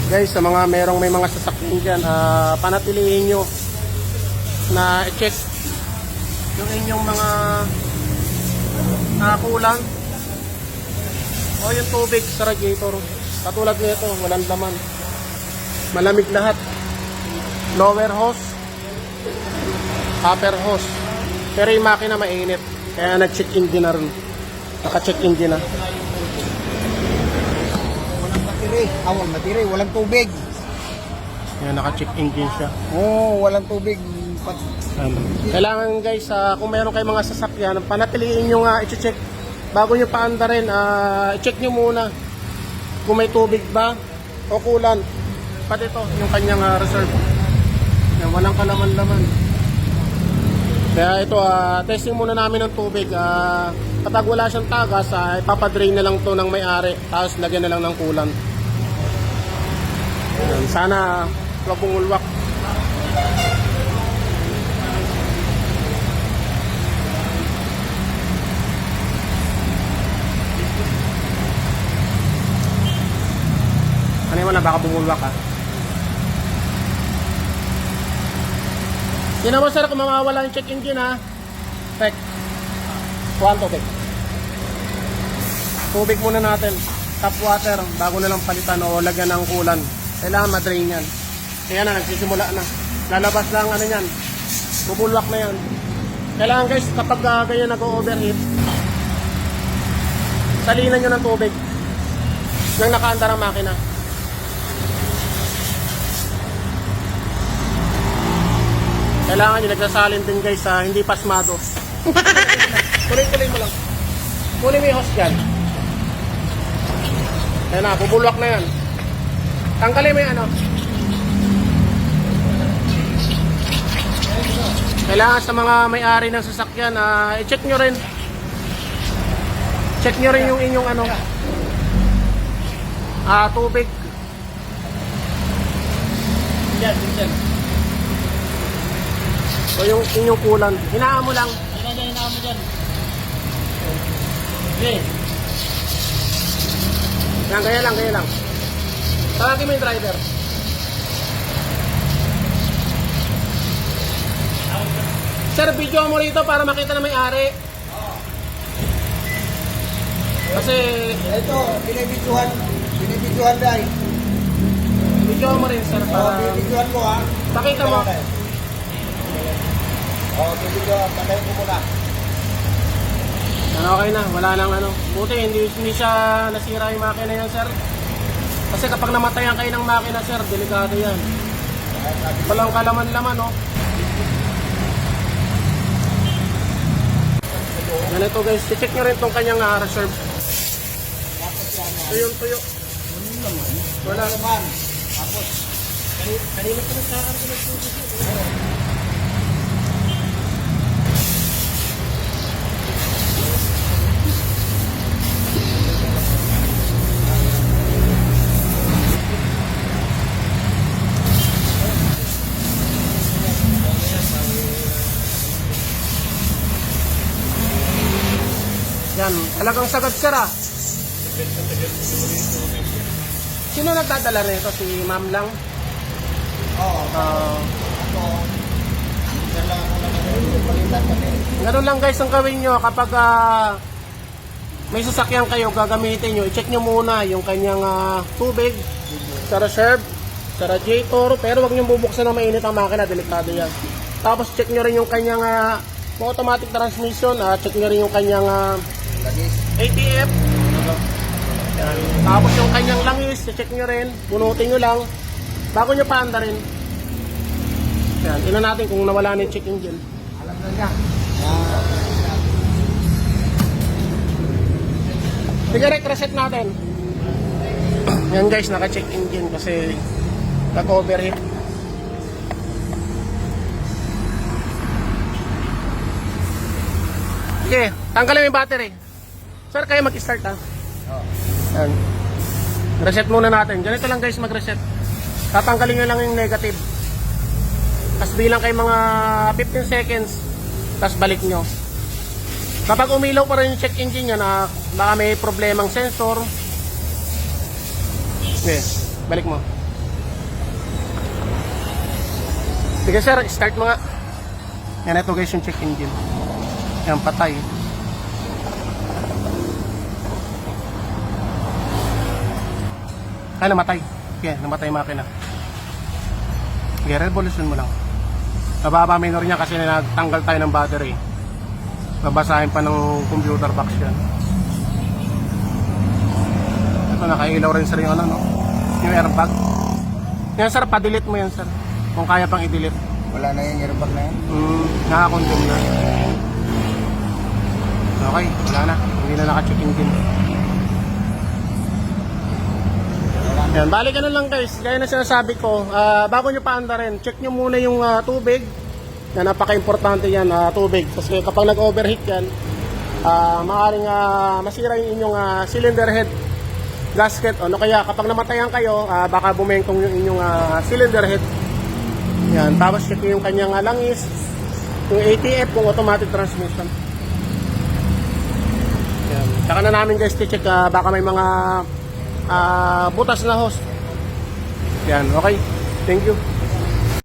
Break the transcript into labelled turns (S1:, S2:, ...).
S1: Guys, sa mga may mga sasakyan dyan, panatilihin nyo na i-check yung inyong mga kulang o yung tubig sa radiator. Katulad nito, walang laman, malamig lahat. Lower hose, upper hose, pero yung makina mainit, kaya nag-check engine na rin. Naka-check engine na.
S2: Walang battery, walang tubig.
S1: Yan, naka-check engine siya.
S2: Oo, walang tubig.
S1: Kailangan guys, kung meron kayong mga sasakyan, panatiliin nyo nga i-check bago nyo paandarin. I-check nyo muna kung may tubig ba o kulan. Pati ito, yung kanyang reserve. Yan, walang kalaman-laman. Kaya ito, testing muna namin ng tubig. Kapag wala siyang tagas, ipapadrain na lang to ng may-ari, tapos lagyan na lang ng kulan. Yan, sana huwag bumulwak. Ano mo na, baka bumulwak ha. Yun naman sir, kung mawawala yung check engine ha. Check. Kuhaan tubig. Tubig muna natin. Tap water, bago na lang palitan o lagyan ng kulan. Kailangan madrain yan. Kaya na, nagsisimula na. Lalabas lang ano yan. Bubulwak na yan. Kailangan guys, kapag ganyan nag-overheat, salinan nyo ng tubig nang nakaandar ang makina. Kailangan nyo nagsasalin din guys, hindi pasmado. Tuloy-tuloy mo lang. Kunin mo yung hose dyan. Ayan na, bubulwak na yan. Tanggalin mo yung ano. Kailangan sa mga may-ari ng sasakyan, i-check nyo rin. Check nyo rin yung inyong ano, tubig. Yan, yan. So yung inyong kulan, hinaan mo lang. Hinaan mo dyan. Okay. Yan, kaya lang, kaya lang. Tawagin mo yung driver. Sir, video mo rito para makita na may-ari. Kasi
S2: Ito, binibidyohan dahil.
S1: video mo rin sir para
S2: Binibidyohan mo ha.
S1: pakita mo.
S2: Binibidyohan, patayin ko muna.
S1: Okay na, wala nang ano. Buti hindi siya nasira yung makina yan sir. Kasi kapag namatayan kayo ng makina sir, delikado yan. Walang kalaman-laman no. Ganito guys, check nyo rin itong kanyang reserve. Tuyo.
S2: Wala naman. Tapos,
S1: Kanina pa nagkaan ko ng tubig. Yan, talagang sagad sir ah. Sino nagdadala nito? Si ma'am lang?
S2: oo.
S1: Ganun lang guys ang gawin nyo kapag may sasakyan kayo, gagamitin nyo, i-check nyo muna yung kanyang tubig sa reserve, sa radiator, pero wag nyo bubuksan ng mainit ang makina, delikado yan. Tapos check nyo rin yung kanyang automatic transmission, check nyo rin yung kanyang ATF. Yan. Tapos yung kanyang langis, check nyo rin, bunutin nyo lang bago nyo paanda rin. Yan, tingnan natin kung nawala na yung check engine.
S2: Alam na niya.
S1: Sige, reset natin. Yan guys, naka-check engine kasi nag-overheat. Sige, tanggalin mo yung battery. Sir, kayo mag-start ha. Yan. Reset muna natin. Ganito lang guys mag-reset. Tatanggalin nyo lang yung negative. Tapos bilang kayo mga 15 seconds. Tapos balik nyo. Kapag umilaw pa rin yung check engine nyo na baka may problemang sensor. Okay, balik mo. Sige sir, start mo nga. Yan, ito guys yung check engine. Yan, patay. Ay, namatay. Okay, namatay yung makina. Sige, revolution mo lang. Nababa minor niya kasi nagtanggal tayo ng battery. Babasahin pa ng computer box yan. Ito, nakailaw rin sir yung ano, no? Yung airbag. Yan sir, pa-delete mo yan sir. Kung kaya pang i-delete.
S2: Wala na yung airbag na yan.
S1: Nakakonsume na. Okay, wala na. Hindi na naka-check engine. Yan, balik ka na lang guys. Gaya na sinasabi ko, bago nyo paandarin, check nyo muna yung tubig. Na napaka-importante yan, tubig. Kasi kapag nag-overheat yan, maaaring masira yung inyong cylinder head gasket. Ano kaya kapag namatayan kayo, baka bumengkong yung inyong cylinder head. Yan, tapos check nyo yung kanyang langis, yung ATF, kung automatic transmission. Yan. Saka na namin guys check, baka may mga butas na hose. Yan, okay. Thank you.